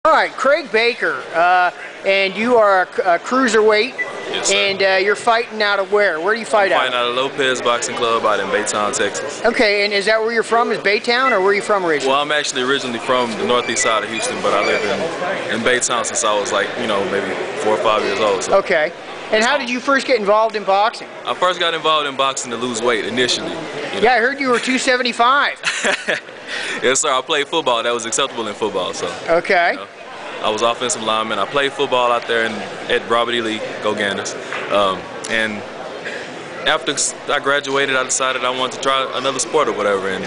All right, Craig Baker, and you are a cruiserweight. Yes, sir. And you're fighting out of where? Where do you fight out? Fighting out of Lopez Boxing Club out in Baytown, Texas. Okay, and is that where you're from? Is Baytown, or where are you from originally? Well, I'm actually originally from the northeast side of Houston, but I live in Baytown since I was like, maybe 4 or 5 years old. So. Okay. And how did you first get involved in boxing? I first got involved in boxing to lose weight initially. Yeah, I heard you were 275. Yes, sir. I played football. That was acceptable in football. So. Okay. I was offensive lineman. I played football out there at Robert E. Lee, go Ganders. And after I graduated, I decided I wanted to try another sport or whatever, and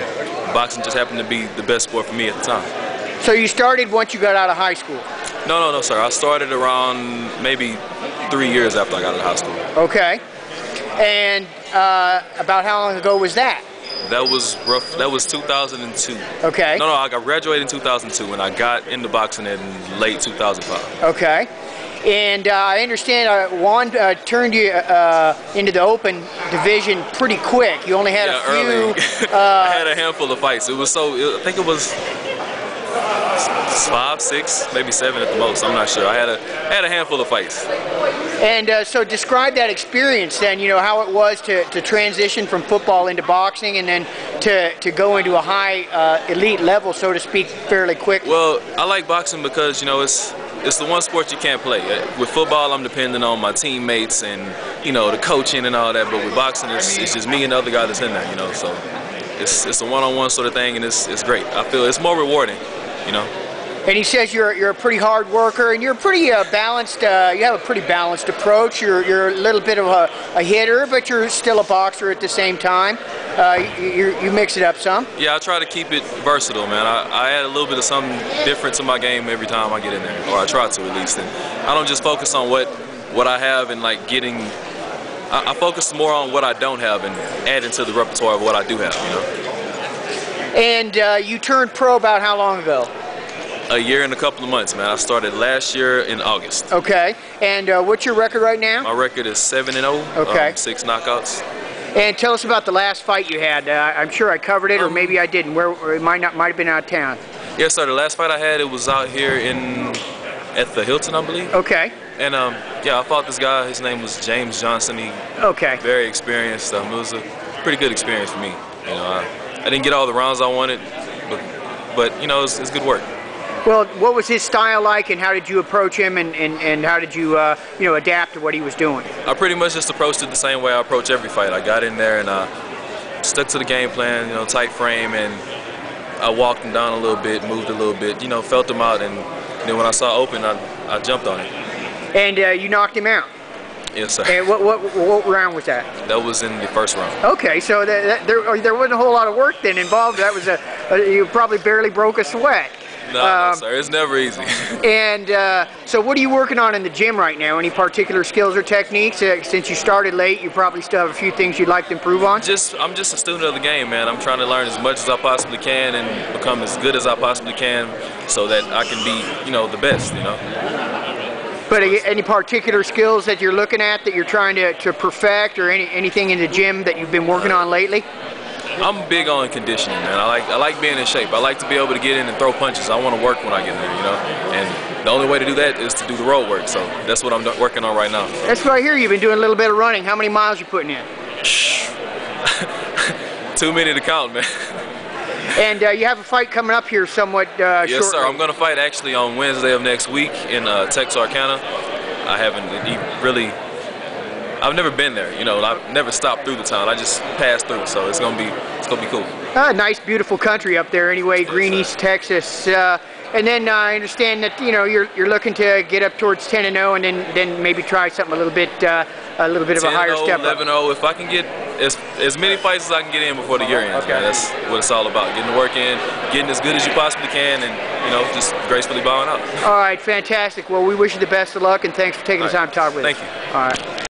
boxing just happened to be the best sport for me at the time. So you started once you got out of high school? No, sir. I started around maybe 3 years after I got out of high school. Okay. And about how long ago was that? That was rough. That was 2002. Okay. No, I got graduated in 2002, and I got into boxing in late 2005. Okay. And I understand Juan turned you into the open division pretty quick. You only had a few. Early. I had a handful of fights. It was I think it was 5, 6, maybe 7 at the most. I'm not sure. I had a handful of fights. And so describe that experience then, how it was to transition from football into boxing and then to go into a high elite level, so to speak, fairly quick. Well, I like boxing because, it's the one sport you can't play. With football, I'm dependent on my teammates and, the coaching and all that, but with boxing, it's just me and the other guy that's in there, so it's a one-on-one sort of thing, and it's great. I feel it's more rewarding, And he says you're a pretty hard worker, and you're pretty balanced. You have a pretty balanced approach. You're a little bit of a hitter, but you're still a boxer at the same time. You mix it up some. Yeah, I try to keep it versatile, man. I add a little bit of something different to my game every time I get in there, or I try to at least. And I don't just focus on what I have and like getting. I focus more on what I don't have and adding to the repertoire of what I do have. And you turned pro about how long ago? A year and a couple of months, man. I started last year in August. Okay. And what's your record right now? My record is 7-0. Okay. 6 knockouts. And tell us about the last fight you had. I'm sure I covered it, or maybe I didn't. Where it might have been out of town. Yes, sir. The last fight I had, it was out here at the Hilton, I believe. Okay. And yeah, I fought this guy. His name was James Johnson. Okay. Very experienced. It was a pretty good experience for me. I didn't get all the rounds I wanted, but it's good work. Well, what was his style like, and how did you approach him, and how did you adapt to what he was doing? I pretty much just approached it the same way I approach every fight. I got in there and stuck to the game plan, tight frame, and I walked him down a little bit, moved a little bit, felt him out, and then when I saw open, I jumped on it. And you knocked him out? Yes, sir. And what round was that? That was in the first round. Okay, so there wasn't a whole lot of work then involved. That was you probably barely broke a sweat. No, sir. It's never easy. And so what are you working on in the gym right now? Any particular skills or techniques? Since you started late, you probably still have a few things you'd like to improve on? I'm just a student of the game, man. I'm trying to learn as much as I possibly can and become as good as I possibly can so that I can be, the best, But any particular skills that you're looking at that you're trying to perfect, or anything in the gym that you've been working on lately? I'm big on conditioning, man. I like being in shape. I like to be able to get in and throw punches. I want to work when I get in there, And the only way to do that is to do the road work. So that's what I'm working on right now. That's what I hear. You've been doing a little bit of running. How many miles you putting in? Too many to count, man. And you have a fight coming up here somewhat shortly. Yes, sir. I'm going to fight actually on Wednesday of next week in Texarkana. I haven't really. I've never been there, I've never stopped through the town. I just passed through, so it's gonna be cool. Nice, beautiful country up there. Anyway, Green East Texas, and then I understand that you're looking to get up towards 10-0, and then maybe try something a little bit of a higher step. 11-0. If I can get as many fights as I can get in before the year ends, man, that's what it's all about. Getting the work in, getting as good as you possibly can, and just gracefully bowing out. All right, fantastic. Well, we wish you the best of luck, and thanks for taking the time to talk with us. Thank you. All right.